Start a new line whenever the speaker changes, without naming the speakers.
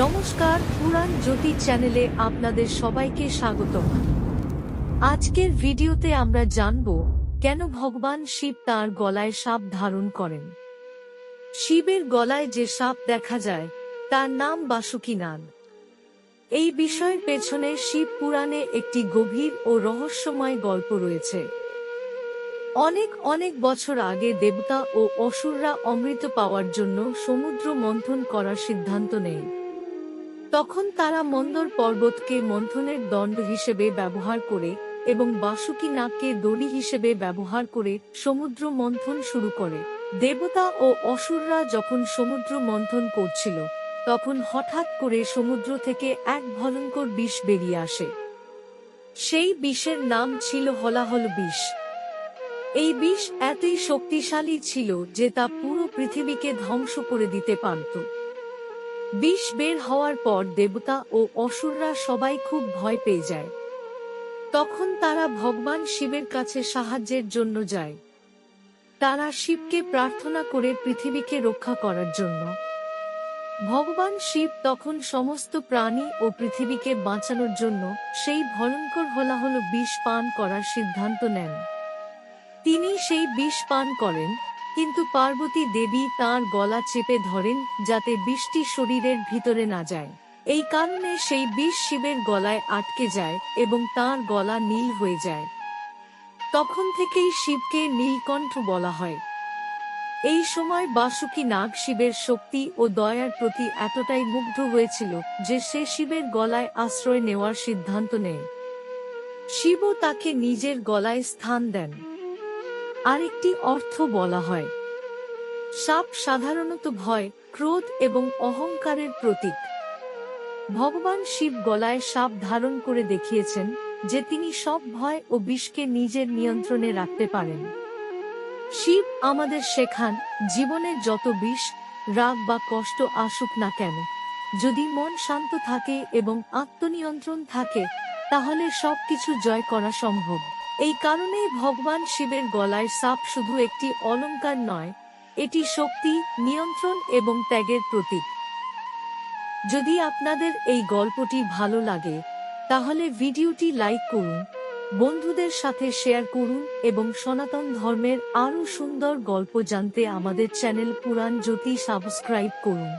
নমস্কার, পুরাণ জ্যোতি চ্যানেলে আপনাদের সবাইকে স্বাগতম। আজকের ভিডিওতে আমরা জানব কেন ভগবান শিব তাঁর গলায় সাপ ধারণ করেন। শিবের গলায় যে সাপ দেখা যায় তার নাম বাসুকী নাগ। এই বিষয়ের পেছনে শিব পুরাণে একটি গভীর ও রহস্যময় গল্প রয়েছে। অনেক অনেক বছর আগে দেবতা ও অসুররা অমৃত পাওয়ার জন্য সমুদ্র মন্থন করার সিদ্ধান্ত নেয়। তখন তারা মন্দর পর্বতকে মন্থনের দণ্ড হিসেবে ব্যবহার করে এবং বাসুকী নাগকে দড়ি হিসেবে ব্যবহার করে সমুদ্র মন্থন শুরু করে। দেবতা ও অসুররা যখন সমুদ্র মন্থন করছিল তখন হঠাৎ করে সমুদ্র থেকে এক ভয়ঙ্কর বিষ বেরিয়ে আসে। সেই বিষের নাম ছিল হলাহল বিষ। এই বিষ এতই শক্তিশালী ছিল যে তা পুরো পৃথিবীকে ধ্বংস করে দিতে পারত। বিষ বের হওয়ার পর দেবতা ও অসুররা সবাই খুব ভয় পেয়ে যায়। তখন তারা ভগবান শিবের কাছে সাহায্যের জন্য যায়। তারা শিবকে প্রার্থনা করে পৃথিবীকে রক্ষা করার জন্য। ভগবান শিব তখন সমস্ত প্রাণী ও পৃথিবীকে বাঁচানোর জন্য সেই ভয়ঙ্কর হলাহল বিষ পান করার সিদ্ধান্ত নেন। তিনি সেই বিষ পান করেন, কিন্তু পার্বতী দেবী তাঁর গলা চেপে ধরেন যাতে বিষটি শরীরের ভিতরে না যায়। এই কারণে সেই বিষ শিবের গলায় আটকে যায় এবং তাঁর গলা নীল হয়ে যায়। তখন থেকেই শিবকে নীলকণ্ঠ বলা হয়। এই সময় বাসুকী নাগ শিবের শক্তি ও দয়ার প্রতি এতটাই মুগ্ধ হয়েছিল যে সে শিবের গলায় আশ্রয় নেওয়ার সিদ্ধান্ত নেয়। শিবও তাকে নিজের গলায় স্থান দেন। আরেকটি অর্থ বলা হয়, সাপ সাধারণত ভয়, ক্রোধ এবং অহংকারের প্রতীক। ভগবান শিব গলায় সাপ ধারণ করে দেখিয়েছেন যে তিনি সব ভয় ও বিষকে নিজের নিয়ন্ত্রণে রাখতে পারেন। শিব আমাদের শেখান, জীবনের যত বিষ, রাগ বা কষ্ট আসুক না কেন, যদি মন শান্ত থাকে এবং আত্মনিয়ন্ত্রণ থাকে তাহলে সবকিছু জয় করা সম্ভব। এই কারণেই ভগবান শিবের গলায় সাপ শুধু একটি অলংকার নয়, এটি শক্তি, নিয়ন্ত্রণ এবং ত্যাগের প্রতীক। যদি আপনাদের এই গল্পটি ভালো লাগে তাহলে ভিডিওটি লাইক করুন, বন্ধুদের সাথে শেয়ার করুন এবং সনাতন ধর্মের আরও সুন্দর গল্প জানতে আমাদের চ্যানেল পুরাণ জ্যোতি সাবস্ক্রাইব করুন।